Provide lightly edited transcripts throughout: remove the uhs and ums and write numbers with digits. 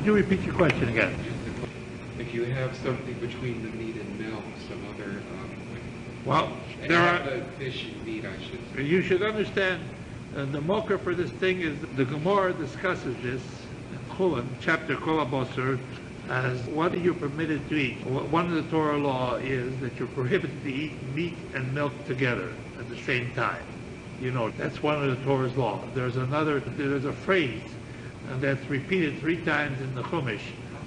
Could you repeat your question again? If you have something between the meat and milk, some other, Well, and there have are. the fish and meat, I should say. You should understand, the mocker for this thing is the Gemara discusses this in Chulin, chapter Kol HaBosar, as what are you permitted to eat. One of the Torah law is that you're prohibited to eat meat and milk together at the same time. You know, that's one of the Torah's law. There's a phrase that's repeated 3 times in the Chumash.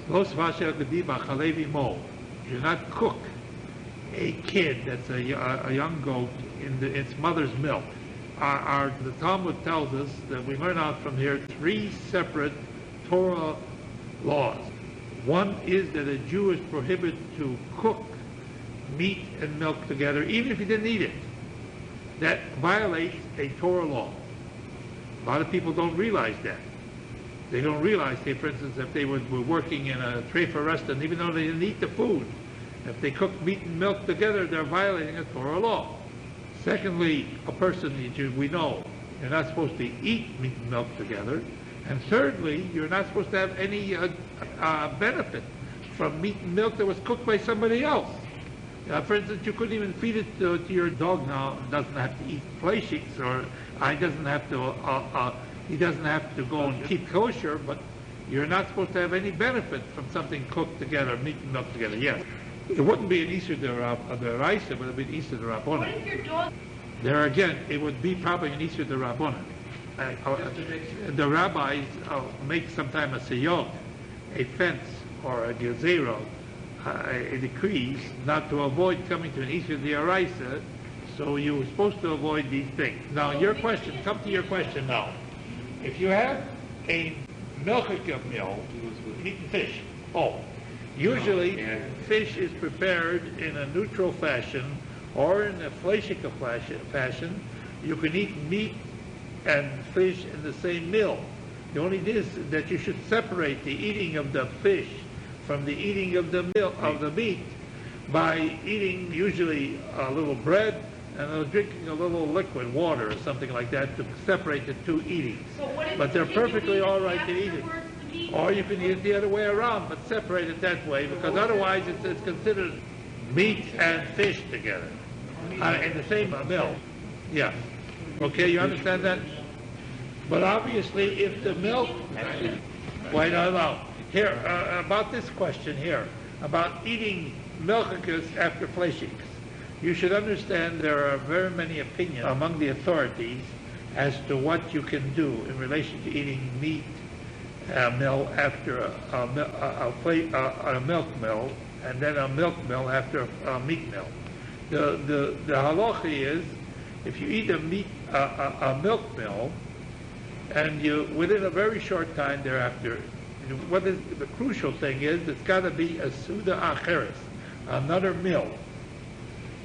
Los vasher gediba chalevi mo. Do not cook a kid that's a young goat in its mother's milk. The Talmud tells us that we learn out from here 3 separate Torah laws. One is that a Jew is prohibited to cook meat and milk together, even if he didn't eat it. That violates a Torah law. A lot of people don't realize that. They don't realize, say, for instance, if they were working in a treifa restaurant, even though they didn't eat the food, if they cook meat and milk together, they're violating a Torah law. Secondly, a person, we know, you're not supposed to eat meat and milk together. And thirdly, you're not supposed to have any benefit from meat and milk that was cooked by somebody else. For instance, you couldn't even feed it to your dog now. It doesn't have to eat fleischiks, or he doesn't have to go and keep kosher, but you're not supposed to have any benefit from something cooked together, meat and milk together. Yes. It wouldn't be an Isur D'Oraisa, but it would be an Isur D'Rabbanan. What if your dog... There again, it would be probably an Isur D'Rabbanan. The rabbis make sometimes a siyog, a fence, or a gezerah, a decrees not to avoid coming to an Isur D'Oraisa, so you're supposed to avoid these things. Now, come to your question now. If you have a milchika meal, eating fish, usually fish is prepared in a neutral fashion or in a fleishika fashion. You can eat meat and fish in the same meal. The only thing is that you should separate the eating of the fish from the eating of the meat by eating usually a little bread and drinking a little liquid water or something like that to separate the 2 eatings. But they're perfectly all right to eat it. Or you can eat it the other way around, but separate it that way, because otherwise it's considered meat and fish together in the same meal. Yeah. Okay, you understand that? But obviously, if the milk... Wait, no. Here, about this question here, about eating milchikas after fleischiks. You should understand there are very many opinions among the authorities as to what you can do in relation to eating meat mill after a milk mill, and then a milk mill after a meat mill. The halacha is, if you eat a milk mill, and within a very short time thereafter, what is the crucial thing is, it's got to be a suda acheres, another mill.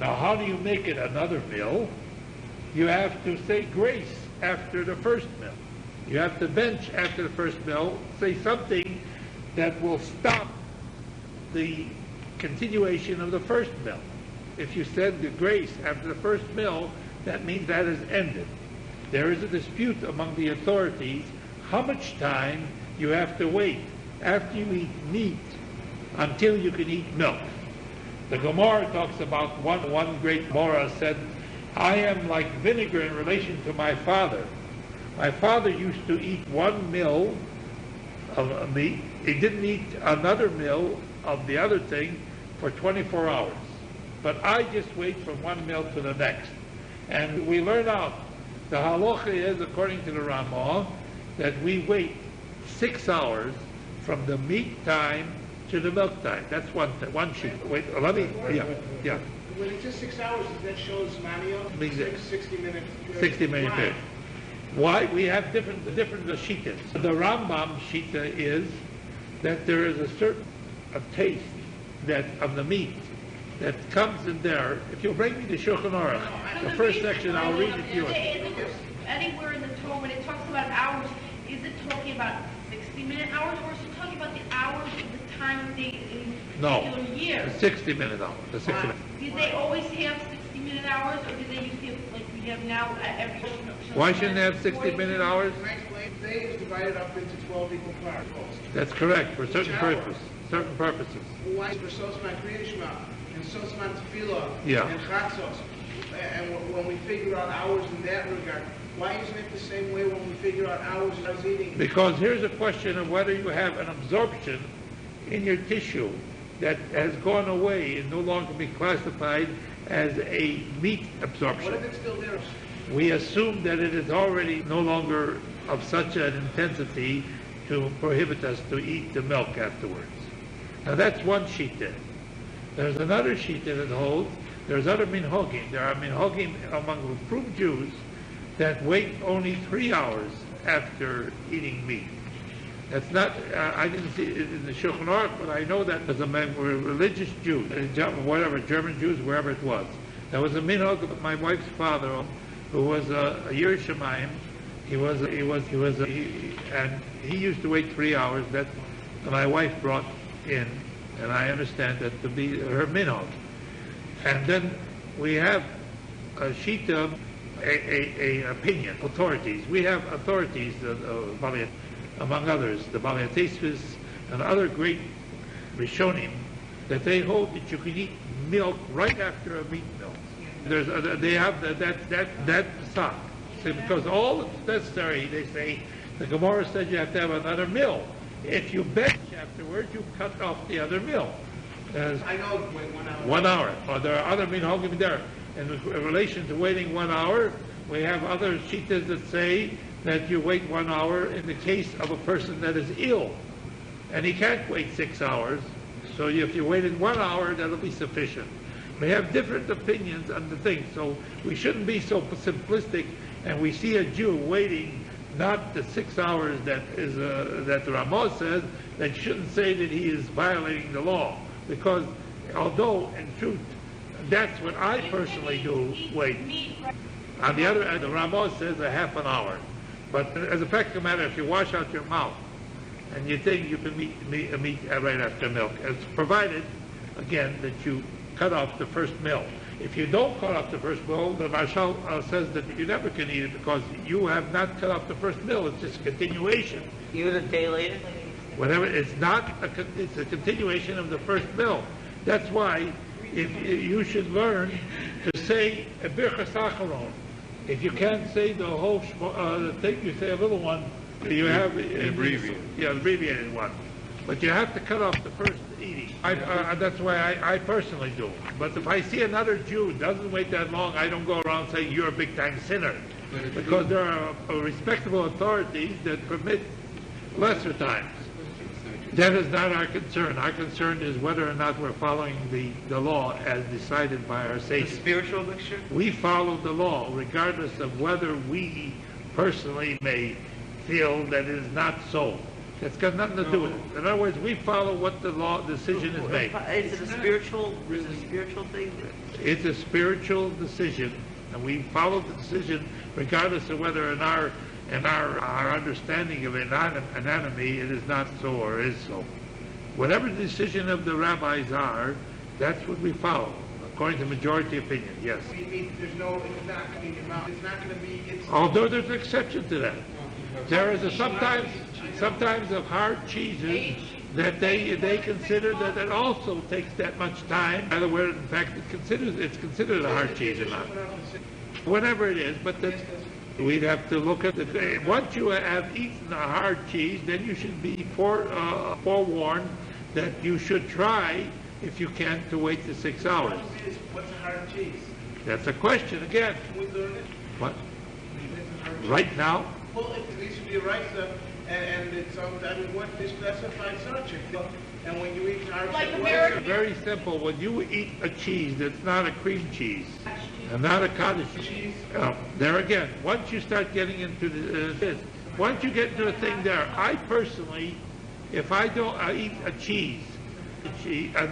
Now, how do you make it another mill? You have to say grace after the first mill. You have to bench after the first mill, say something that will stop the continuation of the first mill. If you said the grace after the first mill, that means that is ended. There is a dispute among the authorities how much time you have to wait after you eat meat until you can eat milk. The Gemara talks about one great Gemara said, I am like vinegar in relation to my father. My father used to eat 1 meal of meat. He didn't eat another meal of the other thing for 24 hours. But I just wait from 1 meal to the next. And we learn out, the halacha is, according to the Ramah, that we wait 6 hours from the meat time to the milk time. That's one sheet. Wait, let me, yeah. When it says 6 hours, that shows manio, 60 minutes. 60 minutes. Right. Why? We have different shitas. The Rambam shita is that there is a certain taste of the meat that comes in there. If you'll bring me the Shulchan Aruch, the first section, I'll read it to you. Anywhere in the Torah, when it talks about hours, is it talking about 60-minute hours, or is it talking about the hours of the time of the particular year? The 60-minute hours. The 60 minute. Did they always have 60-minute hours, or did they used to have, like we have now, every... Why shouldn't they have 60-minute hours? Today is divided up into 12 equal parts. That's correct, for certain Each hour. purposes. Why for Sosman Kriyishma and Sosman Tefillah Yeah. and Chatzos? And when we figure out hours in that regard, why isn't it the same way when we figure out hours as eating? Because here's a question of whether you have an absorption in your tissue that has gone away and no longer be classified as a meat What absorption. if it's still there? We assume that it is already no longer of such an intensity to prohibit us to eat the milk afterwards. Now that's one shita. There's another shita that holds, there's other minhagim. There are minhagim among approved Jews that wait only 3 hours after eating meat. That's not, I didn't see it in the Shulchan Aruch, but I know that as a religious Jew, whatever, German Jews, wherever it was. There was a minhag of my wife's father, who was a Yer Shemayim. And he used to wait 3 hours. That my wife brought in, and I understand that to be her minhag. And then we have a shita, a opinion, authorities. We have authorities, among others, the Balei Tesvis and other great Rishonim, that they hold that you can eat milk right after a meat meal. They have that psak. Because all that's necessary, they say, the Gemara said you have to have another meal. If you bench afterwards, you cut off the other meal. I know, wait 1 hour. 1 hour. Or there are other minhagim there. In relation to waiting 1 hour, we have other shitas that say that you wait 1 hour in the case of a person that is ill. And he can't wait 6 hours. So if you waited 1 hour, that'll be sufficient. We have different opinions on the thing. So we shouldn't be so simplistic. And we see a Jew waiting not the 6 hours that the Ramah says, that you shouldn't say that he is violating the law. Because although, in truth, that's what I personally do, wait. On the other hand, the Ramah says a half an hour. But as a practical matter, if you wash out your mouth and you think you can meat right after milk, it's provided, again, that you cut off the first meal. If you don't cut off the first meal, the Marshal says that you never can eat it because you have not cut off the first meal. It's just a continuation. Even a day later? Whatever, it's a continuation of the first meal. That's why if you should learn to say a birchas acharon. If you can't say the whole thing, you say a little one. You have abbreviated one. But you have to cut off the first eating. That's why I personally do. But if I see another Jew who doesn't wait that long, I don't go around saying you're a big-time sinner. Because there are respectable authorities that permit lesser times. That is not our concern. Our concern is whether or not we're following the law as decided by our The Savior. spiritual mixture? We follow the law regardless of whether we personally may feel that it is not so. It's got nothing to do with it. In other words, we follow what the law decision is made. Is it a spiritual thing? It's a spiritual decision, and we follow the decision regardless of whether in our understanding of anatomy it is not so or is so. Whatever the decision of the rabbis are, that's what we follow, according to majority opinion, yes. There's no, it's not going to be in your mouth. It's not going to be, it's... Although there's an exception to that. There is sometimes of hard cheeses that they consider that it also takes that much time. In other words, in fact, it's considered a hard cheese or not. Whatever it is, but we'd have to look at it. Once you have eaten a hard cheese, then you should be forewarned that you should try, if you can, to wait the 6 hours. What's a hard cheese? That's a question again. Can we learn it? What? Right now? Well, it needs to be right, and it's, what is specified subject. And when you eat hard Like cheese... American- It's very simple. When you eat a cheese that's not a cream cheese, and not a cottage cheese, there again, once you start getting into this, once you get into a thing there, I personally, if I eat a cheese,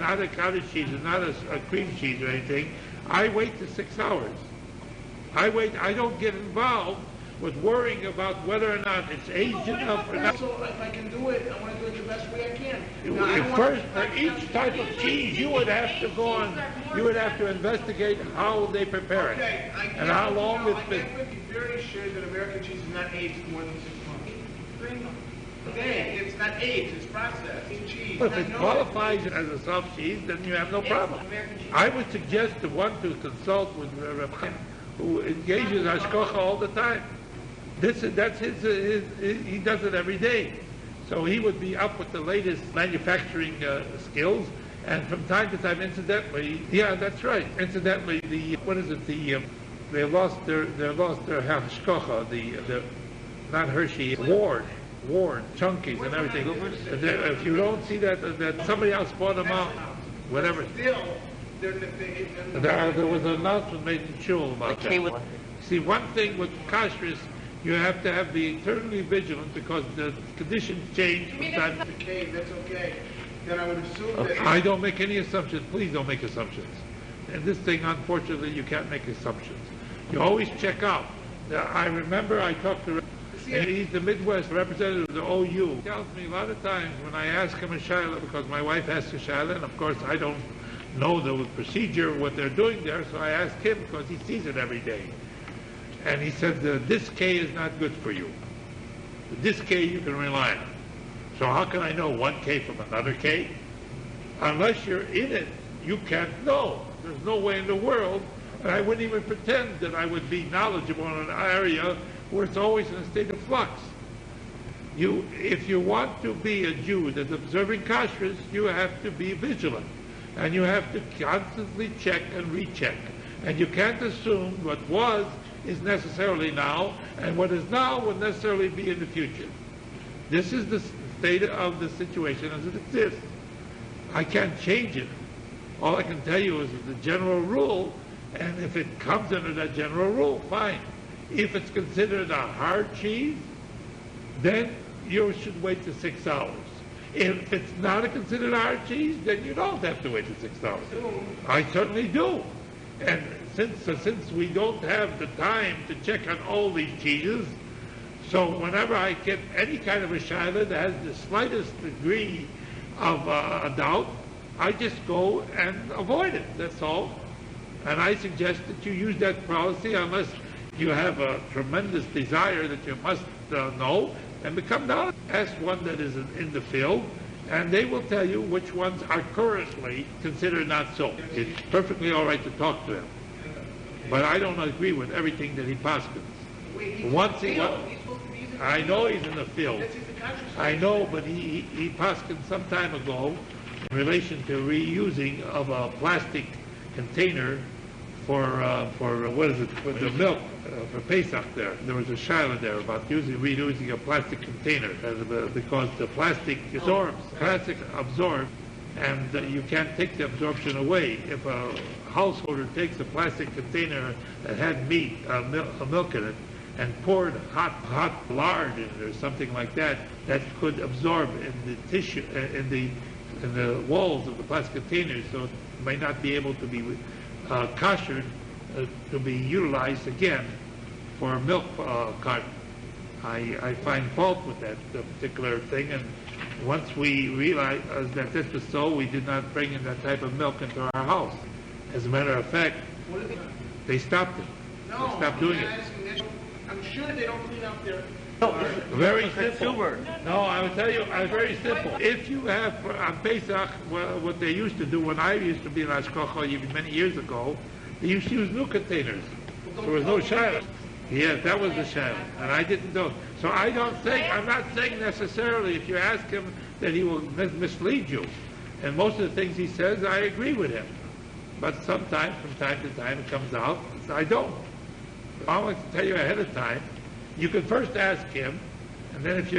not a cottage cheese, and not a cream cheese or anything, I wait the 6 hours. I don't get involved with worrying about whether or not it's aged enough or not. So if I can do it, I want to do it the best way I can. Now, I don't First, want- for each type of cheese, you would have to go on, you would have to investigate how they prepare it, Okay, and how long it's been. I would be very sure that American cheese is not aged more than 6 months. Okay, it's not aged, it's processed. It's cheese. If it qualifies as a soft cheese, then you have no problem. I would suggest the one to consult with Rabbi, who engages Hashkocha all the time. That's his, he does it every day. So he would be up with the latest manufacturing skills, and from time to time, incidentally, yeah, that's right. Incidentally, they lost their Hashkocha, the not Hershey, Ward, Chunkies and everything. If you don't see that somebody else bought them out, whatever. Still, There was an announcement made in Shul about that. See, one thing with kashrus, you have to be eternally vigilant because the conditions change from time to time. okay, that's okay. Then I would assume that... I don't make any assumptions. Please don't make assumptions. And this thing, unfortunately, you can't make assumptions. You always check out. I remember I talked to... And he's the Midwest representative of the OU. He tells me a lot of times when I ask him a shayla, because my wife asks a shayla, and of course I don't know the procedure, what they're doing there, so I ask him because he sees it every day. And he said, this K is not good for you. This K you can rely on. So how can I know one K from another K? Unless you're in it, you can't know. There's no way in the world, and I wouldn't even pretend that I would be knowledgeable in an area where it's always in a state of flux. If you want to be a Jew that's observing kashrus, you have to be vigilant. And you have to constantly check and recheck. And you can't assume what was is necessarily now, and what is now will necessarily be in the future. This is the state of the situation as it exists. I can't change it. All I can tell you is the general rule, and if it comes under that general rule, fine. If it's considered a hard cheese, then you should wait to 6 hours. If it's not considered a hard cheese, then you don't have to wait to 6 hours. I certainly do. And since we don't have the time to check on all these cheeses, so whenever I get any kind of a shayla that has the slightest degree of a doubt, I just go and avoid it, that's all. And I suggest that you use that policy unless you have a tremendous desire that you must know, and become knowledgeable. Ask one that is in the field, and they will tell you which ones are currently considered not so. It's perfectly all right to talk to him, but I don't agree with everything that he poskens. I know he's in the field. I know, but he poskened some time ago in relation to reusing of a plastic container for what is it, for the milk, for Pesach there. There was a shayla there about reusing a plastic container because the plastic absorbs, and you can't take the absorption away. If a householder takes a plastic container that had meat, milk in it, and poured hot lard in it or something like that, that could absorb in the tissue, in the walls of the plastic containers, so it may not be able to be kosher to be utilized again for a milk carton. I find fault with that particular thing, and once we realized that this was so, we did not bring in that type of milk into our house. As a matter of fact, they stopped it. They stopped doing it. I'm sure they don't clean up their... Very simple. No, I will tell you, very simple. If you have on Pesach, what they used to do when I used to be in Ashkocha even many years ago, they used to use new containers. There was no shayla. Yeah, that was the shayla, and I didn't know. So I'm not saying necessarily if you ask him that he will mislead you. And most of the things he says, I agree with him. But sometimes, from time to time, it comes out, I don't. I want to tell you ahead of time. You can first ask him, and then if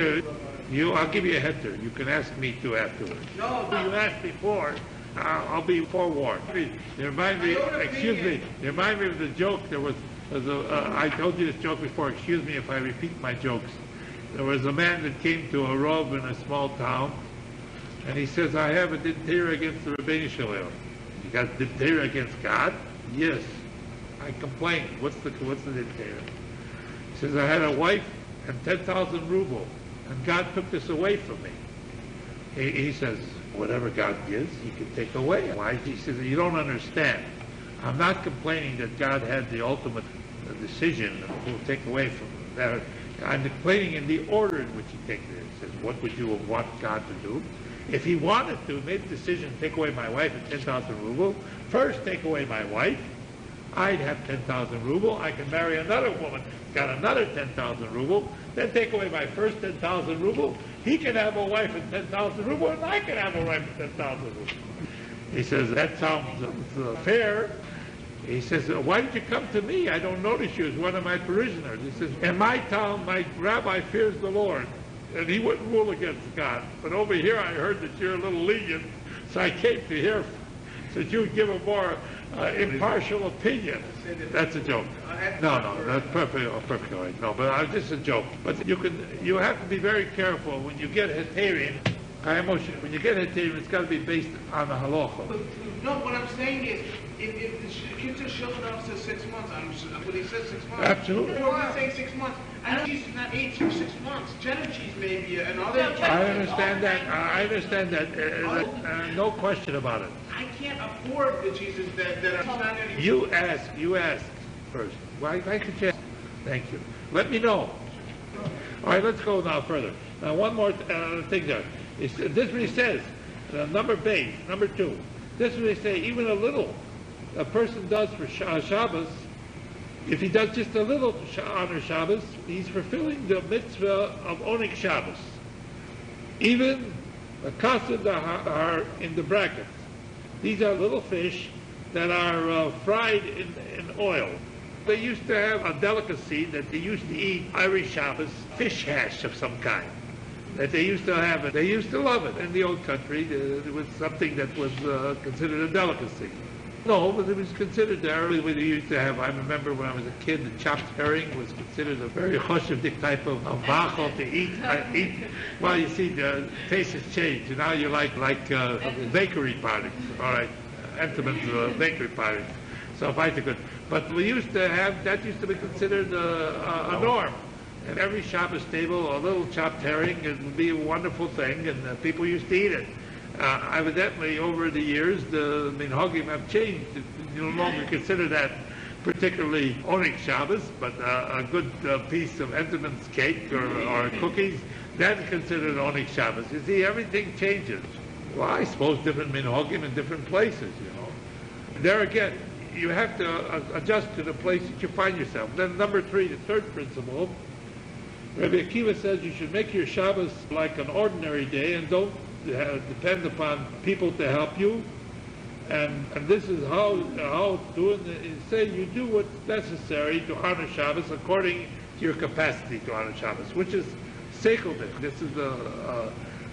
I'll give you a header. You can ask me too afterwards. No. You asked before, I'll be forewarned. You remind me of the joke. I told you this joke before. Excuse me if I repeat my jokes. There was a man that came to a Rav in a small town, and he says, I have a diphtheria against the Rabbi Shalom. You got diphtheria against God? Yes. I complained. What's the diphtheria? He says, I had a wife and 10,000 ruble, and God took this away from me. He says, whatever God gives, he can take away. Why? He says, you don't understand. I'm not complaining that God had the ultimate decision who will take away from that. I'm explaining in the order in which he takes it. He says, what would you want God to do? If he wanted to make the decision to take away my wife at 10,000 ruble, first take away my wife, I'd have 10,000 ruble, I can marry another woman, got another 10,000 ruble, then take away my first 10,000 ruble, he can have a wife at 10,000 ruble, and I can have a wife at 10,000 ruble. He says, that sounds fair. He says, why did you come to me? I don't notice you as one of my parishioners. He says, in my town, my rabbi fears the Lord, and he wouldn't rule against God. But over here, I heard that you're a little lenient, so I came to hear so that you would give a more impartial opinion. That's a joke. No, that's perfectly all right. No, but this is a joke. But you have to be very careful when you get heterim. When you get heterim, it's got to be based on the halacha. No, what I'm saying is, if the kids are showing up to 6 months, when he says 6 months, Absolutely. Before we say 6 months, I know cheese is not aged for 6 months. Cheddar cheese maybe another. I understand that. No question about it. I can't afford the cheeses that are not any. You ask first. Why could you ask? Thank you. Let me know. All right, let's go now further. Now, one more thing there. This is what he says. Number 2. This is what they say, even a little a person does for Shabbos, if he does just a little to honor Shabbos, he's fulfilling the mitzvah of owning Shabbos. Even the kassid are in the brackets. These are little fish that are fried in oil. They used to have a delicacy that they used to eat every Shabbos, fish hash of some kind. That they used to have it. They used to love it. In the old country, it was something that was considered a delicacy. No, but it was considered there. They used to have, I remember when I was a kid, the chopped herring was considered a very choshev type of machal to eat. Well, you see, the taste has changed. And now you like bakery products, all right, Entenmann's bakery products. So if good. But we used to have, that used to be considered a norm. And every Shabbos table, a little chopped herring, it would be a wonderful thing, and people used to eat it. Evidently, over the years, the minhagim have changed. You no longer consider that particularly owning Shabbos, but a good piece of Entenmann's cake or cookies, then considered owning Shabbos. You see, everything changes. Well, I suppose different minhagim in different places, you know. There again, you have to adjust to the place that you find yourself. Then number 3, the third principle, Rabbi Akiva says you should make your Shabbos like an ordinary day and don't depend upon people to help you. And this is how doing it. Say you do what's necessary to honor Shabbos according to your capacity to honor Shabbos, which is seichel. This is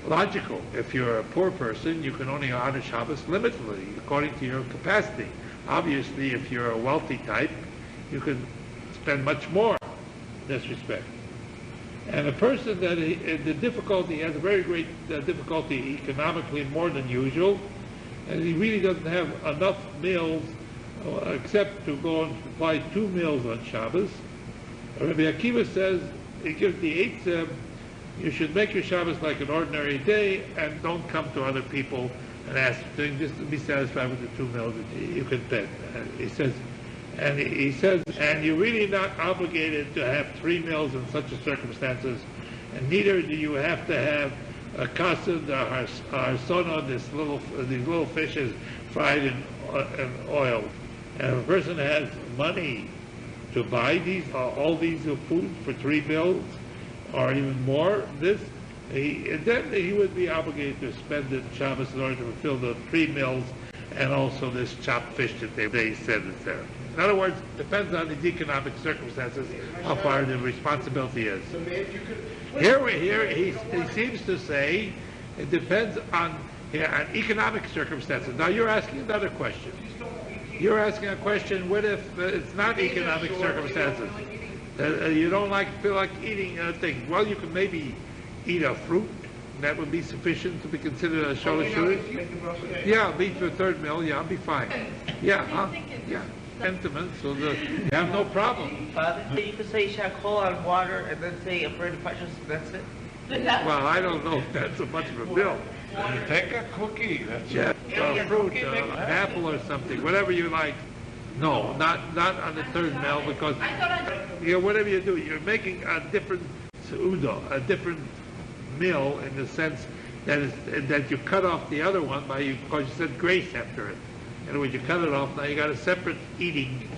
logical. If you're a poor person, you can only honor Shabbos limitedly according to your capacity. Obviously, if you're a wealthy type, you can spend much more in this respect. And a person that the difficulty has a very great difficulty economically, more than usual, and he really doesn't have enough meals except to go and supply 2 meals on Shabbos. Rabbi Akiva says, he gives the 8th, you should make your Shabbos like an ordinary day and don't come to other people and ask them just to be satisfied with the 2 meals that you can pick. He says, and you're really not obligated to have 3 meals in such circumstances, and neither do you have to have a kassid, a harsona, these little fishes fried in oil. And if a person has money to buy all these foods for 3 meals, or even more, then he would be obligated to spend it Shabbos in order to fulfill the 3 meals and also this chopped fish that they said is there. In other words, it depends on the economic circumstances how far the responsibility is. Here he seems to say it depends on economic circimistances. Now you're asking another question. You're asking a question, what if it's not economic circumstances? You don't feel like eating a thing. Well, you can maybe eat a fruit. That would be sufficient to be considered a sholosh shuri. Yeah, I'll eat the 3rd meal. Yeah, I'll be fine. Yeah, yeah. Sentiment, so you have no problem. Father, you could say shakol on water and then say a prayer to precious. That's it. Well, I don't know if that's so much of a bill. You take a cookie. That's a fruit, an apple or something, whatever you like. No, not on the third meal, because I thought whatever you do, you're making a different seuda, a different meal in the sense that you cut off the other one because you said grace after it. And when you cut it off, now you got a separate eating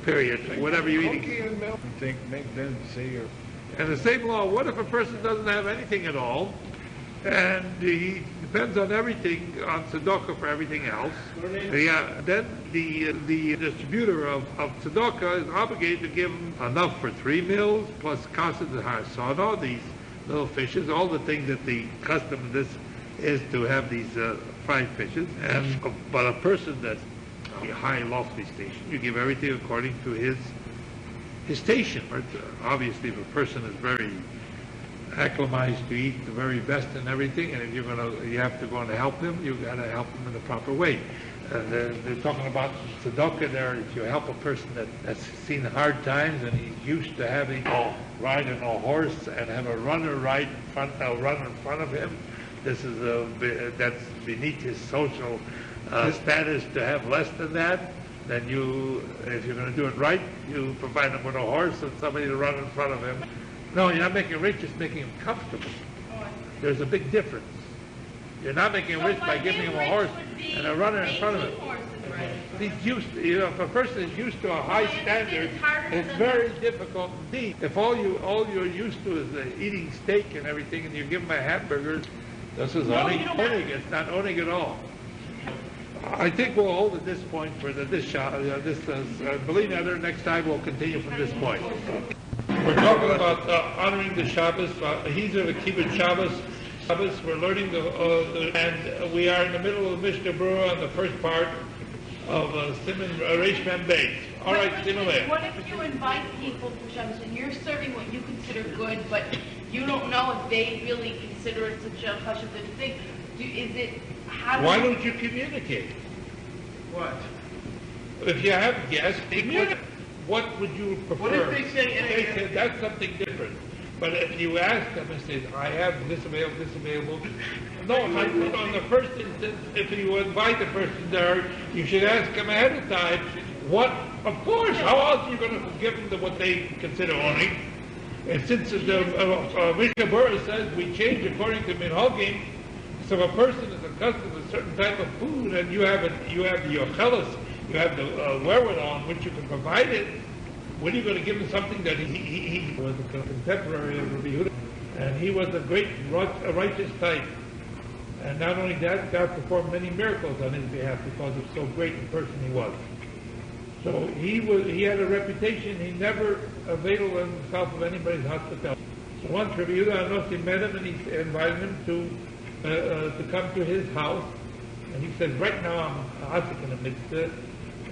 period, whatever you're eating. And the same law, what if a person doesn't have anything at all, and he depends on everything, on tzedakah for everything else? Yeah, then the distributor of tzedakah is obligated to give him enough for 3 meals, plus kased harsana, these little fishes, all the things that the custom of this is to have these fried fishes. But a person that's a high lofty station, you give everything according to his station. Obviously, if a person is very acclimatized to eat the very best and everything, and if you have to go and help him, you got to help him in the proper way. They're talking about tzedakah there. If you help a person that's seen hard times and he's used to having ride on a horse and have a runner run in front of him, this is that's beneath his social status to have less than that. Then if you're going to do it right, you provide him with a horse and somebody to run in front of him. No, you're not making him rich, just making him comfortable. There's a big difference. You're not making him rich by giving him a horse and a runner in front of him. He's used to, if a person is used to a high standard, it's very difficult indeed. If all you're used to is eating steak and everything, and you give him a hamburger, this is owning. It's not owning at all. I think we'll hold at this point for this shot. Friedlander, next time we'll continue from this point. We're talking about honoring the Shabbos. He's in the kibbutz Shabbos. We're learning and we are in the middle of Mishnah Berurah on the first part of Siman Reish MB. All right, Siman. What if you invite people to Shabbos and you're serving what you consider good, but you don't know if they really consider it such a chashuv thing? Why don't you communicate? What? If you have guests, what would you prefer? What if they say say that's something different? But if you ask them and say, I have this available. No, on the first instance, if you invite the person there, you should ask them ahead of time, what, of course, how else are you going to give them what they consider owning? And since the Mishnah Berurah says we change according to minhagim, so if a person is accustomed to a certain type of food and you have the yochelis, you have the wherewithal on which you can provide it, when are you going to give him something that he was a contemporary of Rabbi Yehuda, and he was a great righteous type. And not only that, God performed many miracles on his behalf because of so great a person he was. So he had a reputation. He never availed himself of anybody's hospitality. So once Rabbi Yehuda Anosi met him and he invited him to come to his house, and he says, right now I'm asik in the mitzvah,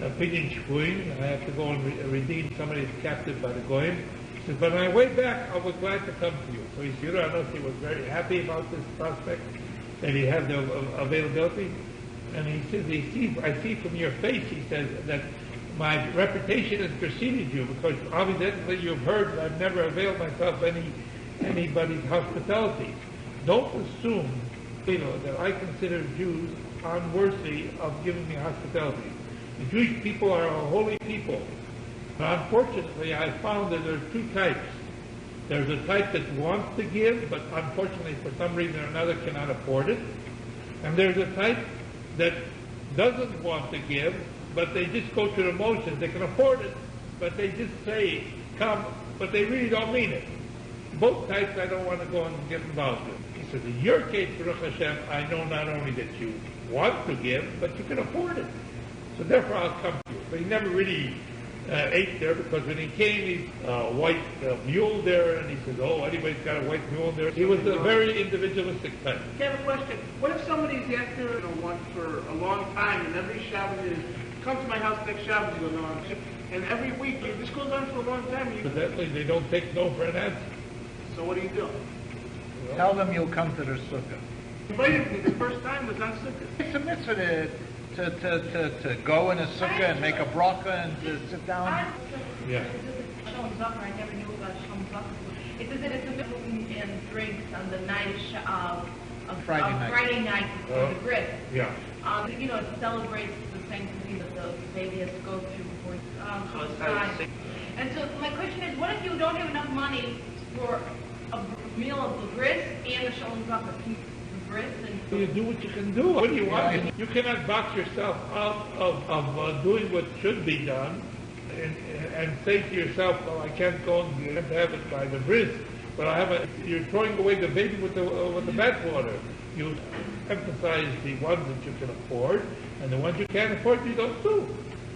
opinion shvuim, I have to go and redeem somebody who's captive by the goyim. He says, but on my way back, I was glad to come to you. So Yehuda Anosi was very happy about this prospect, that he had the availability. And he says, I see from your face, he says, that my reputation has preceded you, because obviously you've heard that I've never availed myself of anybody's hospitality. Don't assume, that I consider Jews unworthy of giving me hospitality. The Jewish people are a holy people. But unfortunately, I found that there are two types. There's a type that wants to give, but unfortunately for some reason or another cannot afford it. And there's a type that doesn't want to give, but they just go through the motions. They can afford it, but they just say, come, but they really don't mean it. Both types I don't want to go and get involved with. He says, in your case, Baruch Hashem, I know not only that you want to give, but you can afford it. So therefore I'll come to you. But he never really ate there, because when he came, he's a white mule there, and he says, oh, anybody's got a white mule there. He was a very individualistic type. I have a question. What if somebody's after one for a long time, and every Shabbos is, come to my house next Shabbos, you go, no, and every week, this goes on for a long time. Evidently, they don't take no for an answer. So what do you do? Tell them you'll come to their sukkah. Invited me the first time was on sukkah. It's a mitzvah to go in a sukkah and make a bracha and to sit down. Yeah. I never knew about Shalom Zucker. It says that it's a mitzvah and drinks on the night of Friday night before the bris. Yeah. It celebrates the sanctity of the so maybe it has to go through before, So it's time. about 6. And so my question is, what if you don't have enough money for a meal of the bris and a shalom up a piece of bris and You do what you can do. What do you want? You cannot box yourself out of doing what should be done and say to yourself, well, I can't go and have it by the bris, but you're throwing away the baby with the bathwater. You emphasize the ones that you can afford, and the ones you can't afford, you don't do.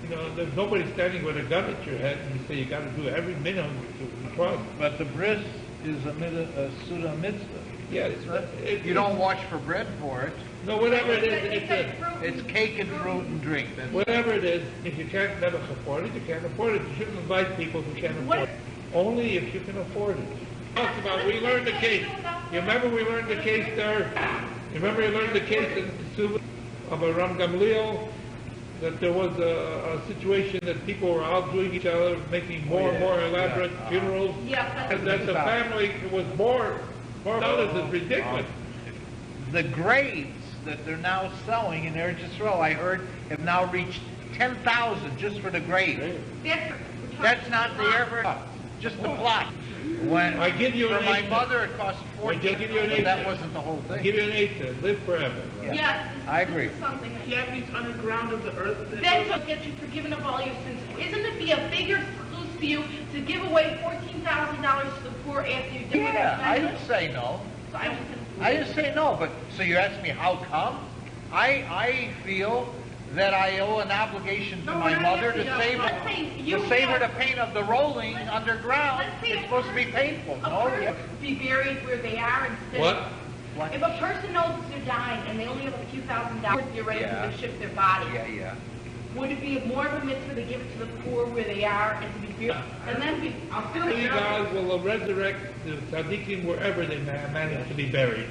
You know, there's nobody standing with a gun at your head and you say you got to do every minimum to cross. But the bris is a Suda mitzvah. Yeah, You don't wash for bread for it. No, whatever it is, It's cake and fruit and drink. whatever it is, if you can't never afford it, you can't afford it. You shouldn't invite people who can't afford it. Only if you can afford it. Talks about, we learned the case. You remember we learned the case there? You remember we learned the case in Suva of a Ram Gamliel? That there was a situation that people were outdoing each other, making more and more elaborate funerals. yeah, And that the family was more noticed as ridiculous. The graves that they're now selling in Eretz Yisrael, I heard, have now reached 10,000 just for the grave. That's not the average, just the plot. When I give you for an my eighth. mother, it cost I 14. give you an but that eighth. wasn't the whole I'll thing. give you an eighth, live forever. Yes. I agree. This is something. Cavities underground of the earth. Then to get you forgiven of all your sins. Isn't it be a bigger excuse for you to give away $14,000 to the poor after you do Yeah, I didn't say no. So I was I didn't say no, but so you asked me how come? I feel that I owe an obligation to No, my we're mother not to asking save you. I'm saying you to save her the have- pain of the rolling underground. Let's say It's a supposed to be person- painful. A No, person be buried where they are instead What? What? If a person knows they're dying and they only have a few $1,000, they're ready Yeah. to shift their body. Yeah. Would it be more of a mitzvah to give it to the poor where they are and to be buried? And then I'll still Only God will resurrect the tzaddikim wherever they manage to be buried.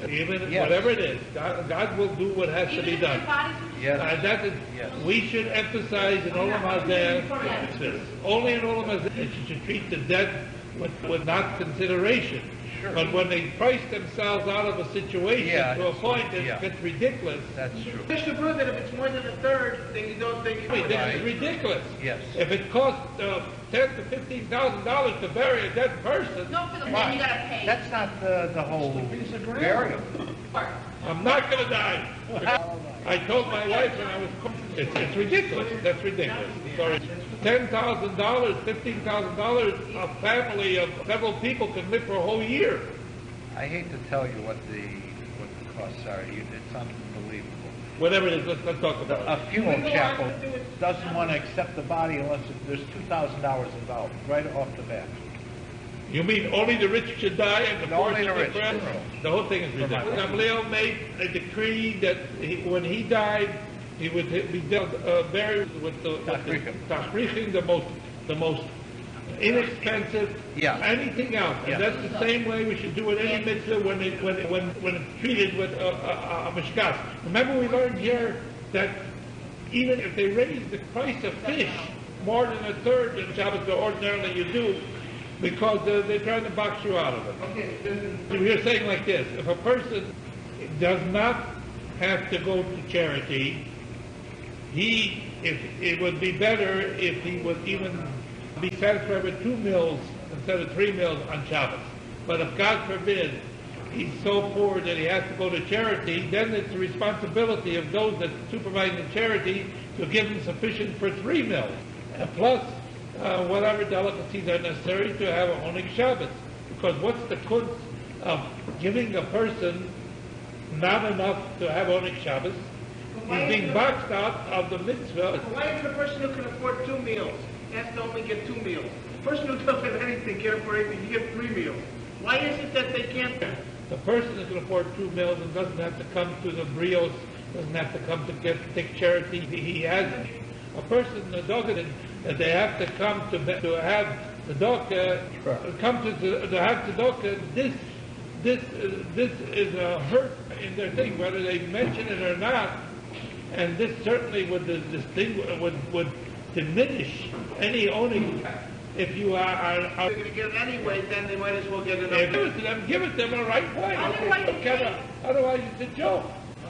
Even Yes. whatever it is, God will do what has to Even be if their done. bodies are Yes. That is, Yes. we should emphasize in Olam Hazeh, only in Olam Hazeh, that you should treat the dead with not consideration. Sure. But when they price themselves out of a situation Yeah, to a point that yeah. gets ridiculous, That's true. Just to prove that if it's more than a third, then you don't think you that is ridiculous. Yes. If it costs $10,000 to $15,000 to bury a dead person, no for the then you gotta pay. That's not the whole burial. I'm not going to die. I told my wife when I was, it's ridiculous. That's ridiculous. Sorry. $10,000, $15,000, a family of several people can live for a whole year. I hate to tell you what the costs are. It's unbelievable. Whatever it is, let's talk about A it. funeral chapel doesn't want to accept the body unless there's $2,000 involved, right off the bat. You mean only the rich should die and the poor Only should the live rich. forever? The whole thing is ridiculous. Gamliel made a decree that when he died, he would be buried with the tachrichim, the most inexpensive, Yeah. anything else. And Yeah. that's the same way we should do it any mitzvah when it's treated with a mishkas. Remember we learned here that even if they raise the price of fish more than a third in Shabbos than ordinarily you do, because they're trying to box you out of it. So we're saying like this, if a person does not have to go to charity, if it would be better if he would even be satisfied with 2 meals instead of 3 meals on Shabbos. But if God forbid he's so poor that he has to go to charity, then it's the responsibility of those that supervise the charity to give him sufficient for 3 meals. Plus, whatever delicacies are necessary to have a Honig Shabbos. Because what's the kunst of giving a person not enough to have Honig Shabbos? He's being boxed out of the mitzvah. Why is the person who can afford 2 meals has to only get 2 meals? The person who doesn't have anything, can't afford anything, you get 3 meals. Why is it that they can't? The person that can afford 2 meals and doesn't have to come to the brios, doesn't have to come to take charity. He has a person, the dogged, that they have to come to have the dog come to have the dog. This is a hurt in their thing, whether they mention it or not. And this certainly would diminish any owning. If you are They're going to get it anyway, then they might as well get it give it to them, give it to them in the right way. Otherwise, Otherwise it's a joke.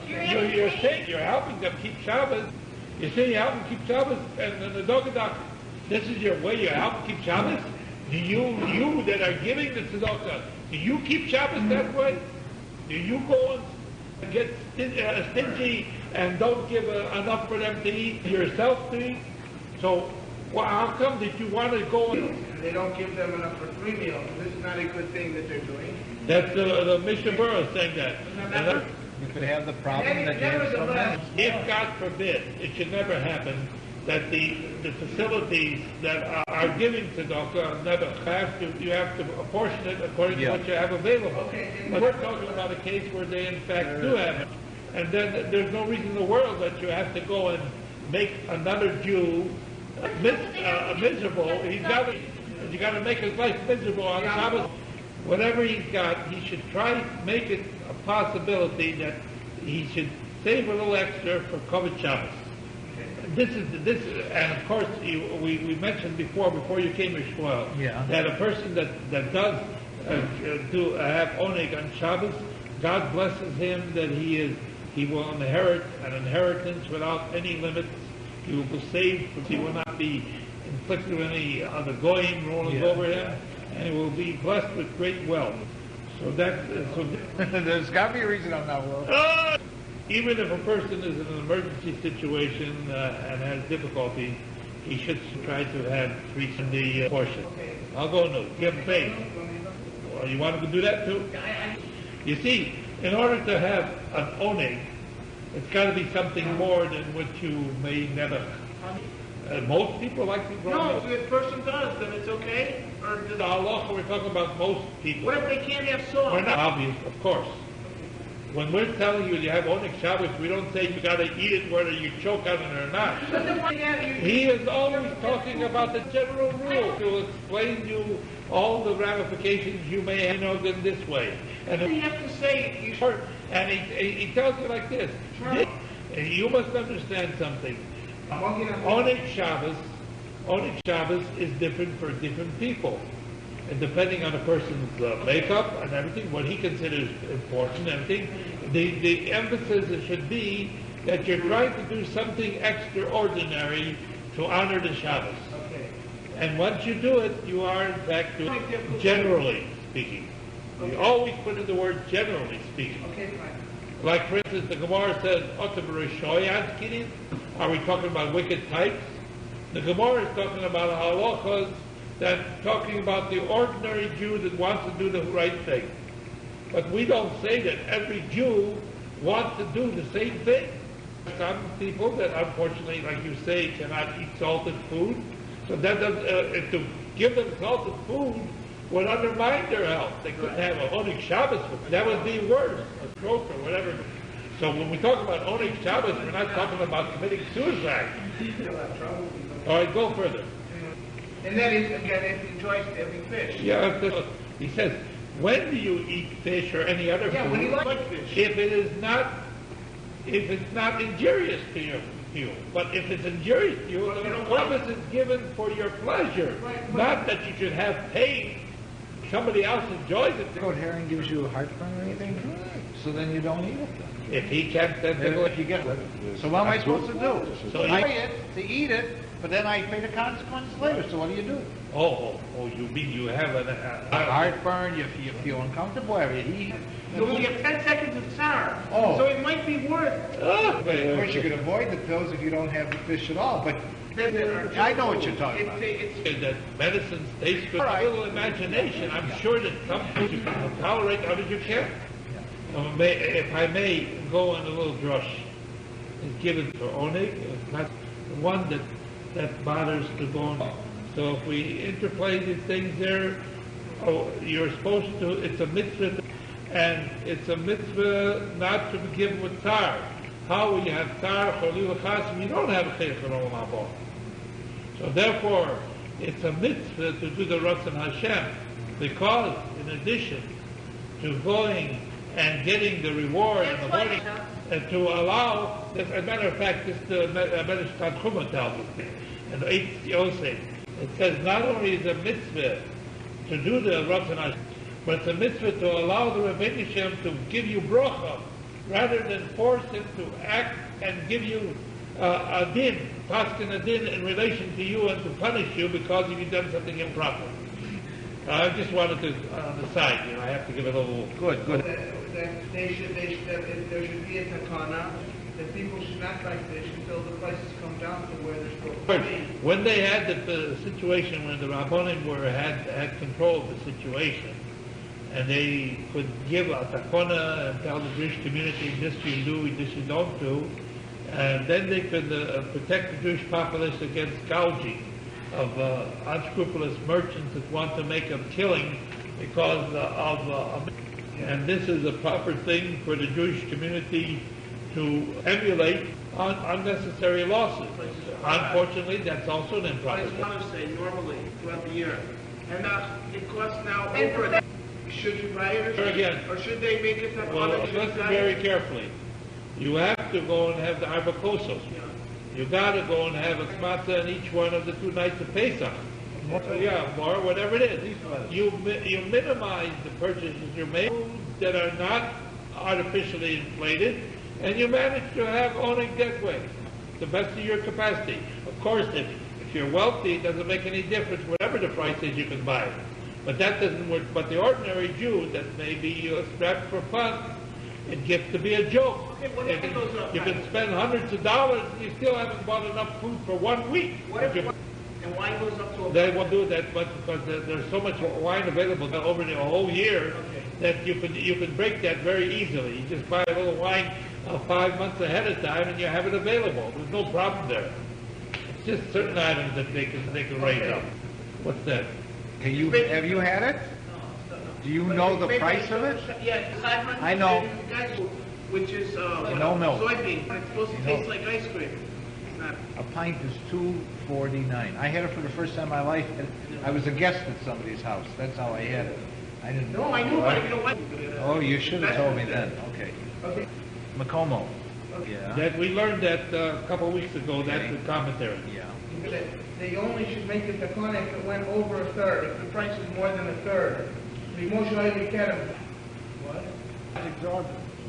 You're saying you're helping them keep Shabbos, You say you help him keep Shabbos, and the tzedakah. This is your way. You help him keep Shabbos. Do you that are giving the tzedakah, do you keep Shabbos that way? Do you go and get stingy and don't give enough for them to eat, yourself to eat? So, how come that you want to go and... They don't give them enough for 3 meals. This is not a good thing that they're doing. That's the Mishnah Berurah saying that. You could have the problem that you have so many. If, God forbid, it should never happen that the facilities that are giving tzedakah never you have to apportion it according to what you have available. But we're talking about a case where they in fact do have it. And then there's no reason in the world that you have to go and make another Jew miserable. You got to make his life miserable on Shabbos. Whatever he's got, he should try to make it a possibility that he should save a little extra for Kavod Shabbos. This, and of course, we mentioned before you came, Shmuel, that a person that does have oneg on Shabbos, God blesses him that he will inherit an inheritance without any limits. He will be saved. He will not be inflicted with any other goyim rolling over him, and he will be blessed with great wealth. So There's got to be a reason I'm not willing. Even if a person is in an emergency situation and has difficulty, he should try to have 3 Sunday portion. I'll go no. Give him faith. Well, you want to do that too? You see, in order to have an oneg, it's got to be something more than what you may never. Most people like to grow. No, if the person does, then it's okay. Or does Allah, we're talking about most people. what if they can't have salt? We're not obvious, of course. When we're telling you have oneg Shabbos, we don't say you got to eat it whether you choke on it or not. He is always talking about the general rule to explain to you all the ramifications you may have in this way. And you have to say you should. And he tells you like this. You must understand something. Oneg Shabbos is different for different people. And depending on a person's makeup and everything, what he considers important and everything, the emphasis should be that you're trying to do something extraordinary to honor the Shabbos. Okay. And once you do it, you are in fact doing it generally speaking. Okay. You always put in the word generally speaking. Okay, fine. Like for instance, the Gemara says, are we talking about wicked types? The Gemara is talking about halachas, that talking about the ordinary Jew that wants to do the right thing. But we don't say that every Jew wants to do the same thing. Some people that unfortunately, like you say, cannot eat salted food. So that does, to give them salted food would undermine their health. They couldn't have a oneg Shabbos. That would be worse, a stroke or whatever. So when we talk about oneg Shabbos, we're not talking about committing suicide. All right, go further. And then again, if he enjoys having fish. Yeah, he says, when do you eat fish or any other food? When he likes fish. If it's not injurious to you. But if it's injurious to you, the purpose is given for your pleasure, not that you should have pain. Somebody else enjoys it. Goat herring gives you heartburn or anything, so then you don't eat it. If he can't, then If you get it. So what am I supposed to do? So I pay it to eat it, but then I pay the consequences later. So what do? You mean you have Heartburn, you feel uncomfortable, everything. So we have 10 seconds of sour. Oh. So it might be worth. But of course you can avoid the pills if you don't have the fish at all. But I know what you're talking about. that medicines taste good. All right. A little imagination. I'm sure that some foods you can tolerate, others you can't. If I may go on a little drush, it's given for oneg. It's not the one that bothers the bone. So if we interplay these things there, you're supposed to. It's a mitzvah, and it's a mitzvah not to begin with tar. How will you have tar cholil chasim? You don't have a chayach olam haba. So therefore, it's a mitzvah to do the Ratzon Hashem, because in addition to going and getting the reward and the money, and to allow, as a matter of fact, this the Medrash Tanchuma tells us, and Eitz Yosef, it says not only is a mitzvah to do the Ratzon Hashem, but it's a mitzvah to allow the Rebbeinu Shem to give you bracha, rather than force him to act and give you a din, paskin a din in relation to you and to punish you because you've done something improper. I just wanted to, on the side, I have to give it a little... Good. That there should be a takana, that people should not buy fish until the prices come down to where they're still paying. When they had the situation where the Rabbonim had control of the situation, and they could give a takana and tell the Jewish community, this you do, this you don't do, and then they could protect the Jewish populace against gouging of unscrupulous merchants that want to make a killing because and this is a proper thing for the Jewish community to emulate unnecessary losses. Unfortunately, that's also an improper What thing. does Mother say normally throughout the year? And it costs now over. Should you buy it or should they make it that Well, listen very carefully. You have to go and have the arbakosos. You got to go and have a matzah in each one of the 2 nights of Pesach. Or whatever it is. You minimize the purchases you make that are not artificially inflated, and you manage to have owning gateway to the best of your capacity. Of course, if you're wealthy, it doesn't make any difference. Whatever the price is, you can buy it. But that doesn't work. But the ordinary Jew that may be strapped for fun, it gets to be a joke. You can spend hundreds of dollars and you still haven't bought enough food for 1 week. And wine goes up to They won't do that much because there's so much wine available over the whole year that you can break that very easily. You just buy a little wine 5 months ahead of time and you have it available. There's no problem there. It's just certain items that they can raise up. What's that? Have you had it? Do you know the price of it? Yeah, 500. I know. Which is No milk. soybean. It's supposed to taste like ice cream. It's not. A pint is $2.49. I had it for the first time in my life. And I was a guest at somebody's house. That's how I had it. I didn't. No, I knew about it. You know what? Oh, you should have told me then. Okay. Okay. Macomo. Yeah. That we learned that a couple of weeks ago. That's the commentary. Yeah. They only should make the takana if it went over a third. If the price is more than a third. The emotional academy. What?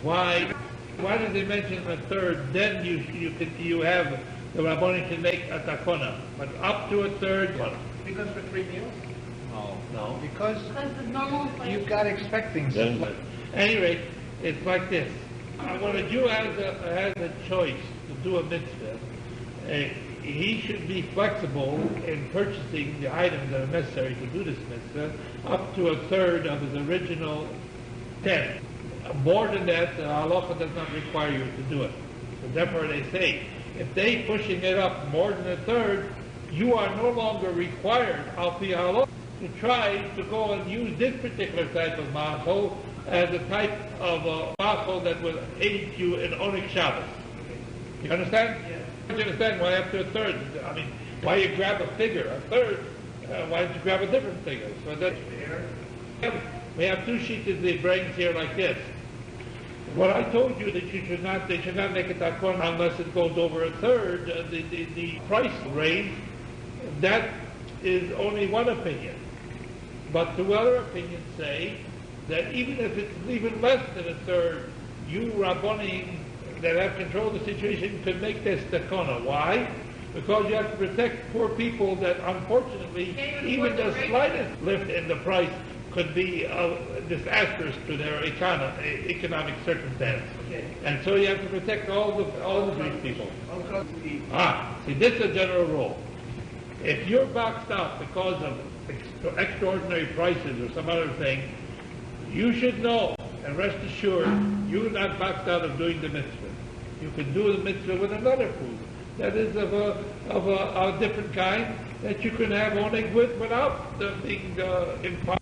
Why did they mention a third? Then you have the Rabbonim can make a takona, but up to a third one. Because for 3 meals. Oh, No. because Because the normal price. you've got to expect things. At any rate, it's like this. When a Jew has a choice to do a mitzvah, he should be flexible in purchasing the items that are necessary to do this mitzvah up to a third of his original 10. More than that, the halacha does not require you to do it. So therefore they say, if they pushing it up more than a third, you are no longer required, al pi halacha, to try to go and use this particular type of ma'achol as a type of ma'achol that will aid you in Onik Shabbos. You understand? Yeah. You understand why up to a third? I mean, why you grab a figure, a third? Why don't you grab a different figure? So that we have 2 sheets of the brains here like this. What I told you that they should not make a takon unless it goes over a third. The price range, that is only one opinion. But 2 other opinions say that even if it's even less than a third, you Rabbonim that have control of the situation could make this takona. Why? Because you have to protect poor people that unfortunately even the slightest lift in the price could be disastrous to their economic circumstance. And so you have to protect all the Jewish people. See, this is a general rule. If you're boxed out because of extraordinary prices or some other thing, you should know and rest assured you're not boxed out of doing the mitzvah. You can do the mitzvah with another food that is of a different kind that you can have only without being impoverished.